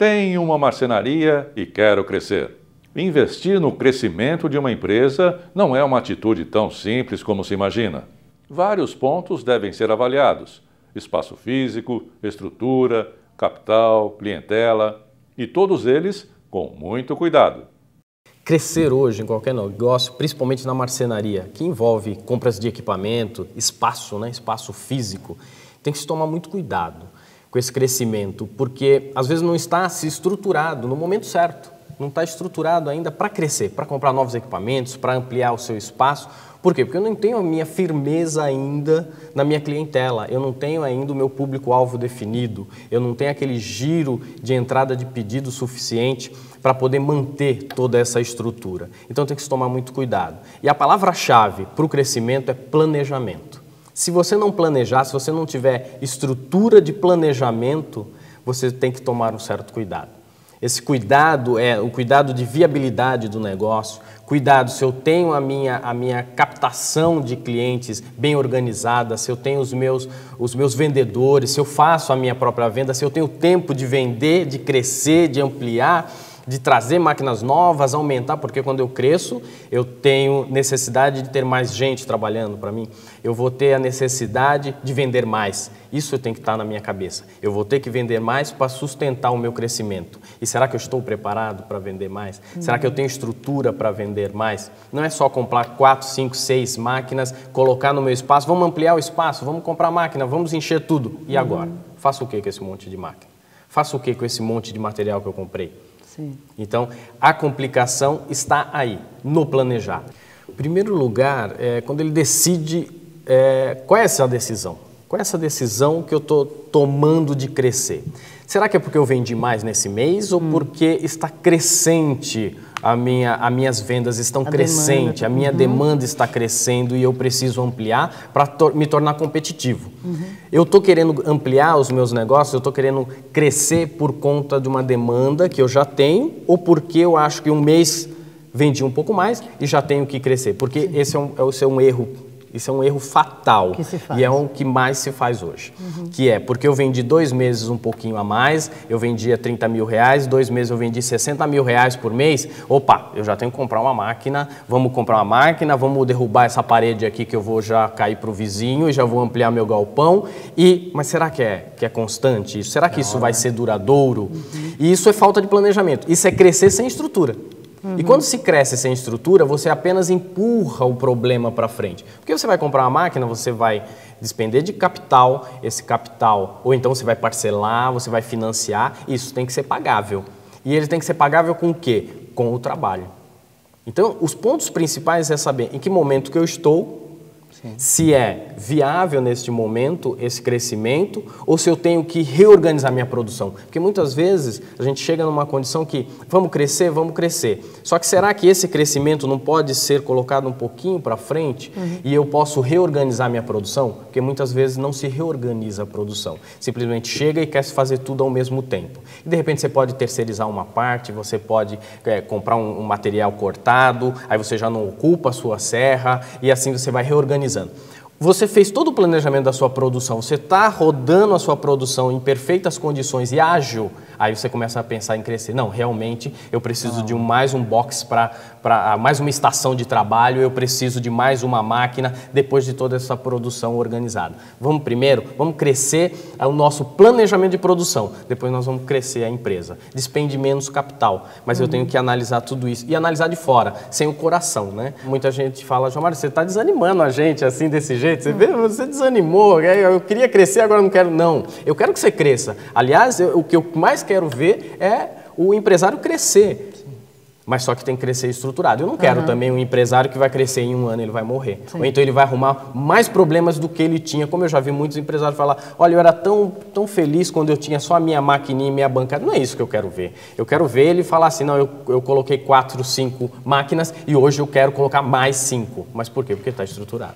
Tenho uma marcenaria e quero crescer. Investir no crescimento de uma empresa não é uma atitude tão simples como se imagina. Vários pontos devem ser avaliados: espaço físico, estrutura, capital, clientela, e todos eles com muito cuidado. Crescer hoje em qualquer negócio, principalmente na marcenaria, que envolve compras de equipamento, espaço, espaço físico, tem que se tomar muito cuidado com esse crescimento, porque às vezes não está se estruturado no momento certo, não está estruturado ainda para crescer, para comprar novos equipamentos, para ampliar o seu espaço. Por quê? Porque eu não tenho a minha firmeza ainda na minha clientela, eu não tenho ainda o meu público-alvo definido, eu não tenho aquele giro de entrada de pedido suficiente para poder manter toda essa estrutura. Então tem que se tomar muito cuidado. E a palavra-chave para o crescimento é planejamento. Se você não planejar, se você não tiver estrutura de planejamento, você tem que tomar um certo cuidado. Esse cuidado é o cuidado de viabilidade do negócio, cuidado se eu tenho a minha captação de clientes bem organizada, se eu tenho os meus vendedores, se eu faço a minha própria venda, se eu tenho tempo de vender, de crescer, de ampliar, de trazer máquinas novas, aumentar, porque quando eu cresço, eu tenho necessidade de ter mais gente trabalhando para mim, eu vou ter a necessidade de vender mais, isso tem que estar na minha cabeça, eu vou ter que vender mais para sustentar o meu crescimento. E será que eu estou preparado para vender mais? Será que eu tenho estrutura para vender mais? Não é só comprar 4, 5, 6 máquinas, colocar no meu espaço, vamos ampliar o espaço, vamos comprar máquina, vamos encher tudo. E agora? Faço o que com esse monte de máquina? Faço o que com esse monte de material que eu comprei? Sim. Então, a complicação está aí, no planejar. Em primeiro lugar, quando ele decide, qual é essa decisão? Qual é essa decisão que eu estou tomando de crescer? Será que é porque eu vendi mais nesse mês ou porque está crescente, as minhas vendas estão crescentes, a minha demanda está crescendo e eu preciso ampliar para me tornar competitivo? Eu estou querendo ampliar os meus negócios, eu estou querendo crescer por conta de uma demanda que eu já tenho ou porque eu acho que um mês vendi um pouco mais e já tenho que crescer? Porque esse é um erro. Isso é um erro fatal e é o que mais se faz hoje, que é porque eu vendi 2 meses um pouquinho a mais, eu vendia 30 mil reais, 2 meses eu vendi 60 mil reais por mês, opa, eu já tenho que comprar uma máquina, vamos comprar uma máquina, vamos derrubar essa parede aqui que eu vou já cair para o vizinho e já vou ampliar meu galpão, mas será que é constante isso? Será que isso vai ser duradouro? E isso é falta de planejamento, isso é crescer sem estrutura. E quando se cresce sem estrutura, você apenas empurra o problema para frente. Porque você vai comprar uma máquina, você vai despender de capital, esse capital, ou então você vai parcelar, você vai financiar, isso tem que ser pagável. E ele tem que ser pagável com o quê? Com o trabalho. Então, os pontos principais é saber em que momento que eu estou, se é viável neste momento esse crescimento ou se eu tenho que reorganizar minha produção. Porque muitas vezes a gente chega numa condição que vamos crescer. Só que será que esse crescimento não pode ser colocado um pouquinho para frente e eu posso reorganizar minha produção? Porque muitas vezes não se reorganiza a produção. Simplesmente chega e quer fazer tudo ao mesmo tempo. E de repente você pode terceirizar uma parte, você pode comprar um material cortado, aí você já não ocupa a sua serra e assim você vai reorganizando. Você fez todo o planejamento da sua produção, você está rodando a sua produção em perfeitas condições e ágil, aí você começa a pensar em crescer. Não, realmente eu preciso de mais um box para mais uma estação de trabalho, eu preciso de mais uma máquina depois de toda essa produção organizada. Vamos crescer o nosso planejamento de produção, depois nós vamos crescer a empresa. Despende menos capital, mas eu tenho que analisar tudo isso e analisar de fora, sem o coração, né? Muita gente fala, João Mário, você está desanimando a gente assim desse jeito, você vê, você desanimou, eu queria crescer, agora não quero. Não, eu quero que você cresça. Aliás, o que eu mais quero ver é o empresário crescer. Mas só que tem que crescer estruturado. Eu não quero também um empresário que vai crescer em 1 ano e ele vai morrer. Ou então ele vai arrumar mais problemas do que ele tinha. Como eu já vi muitos empresários falar, olha, eu era tão feliz quando eu tinha só a minha maquininha e minha bancada. Não é isso que eu quero ver. Eu quero ver ele falar assim, não, eu coloquei 4, 5 máquinas e hoje eu quero colocar mais 5. Mas por quê? Porque está estruturado.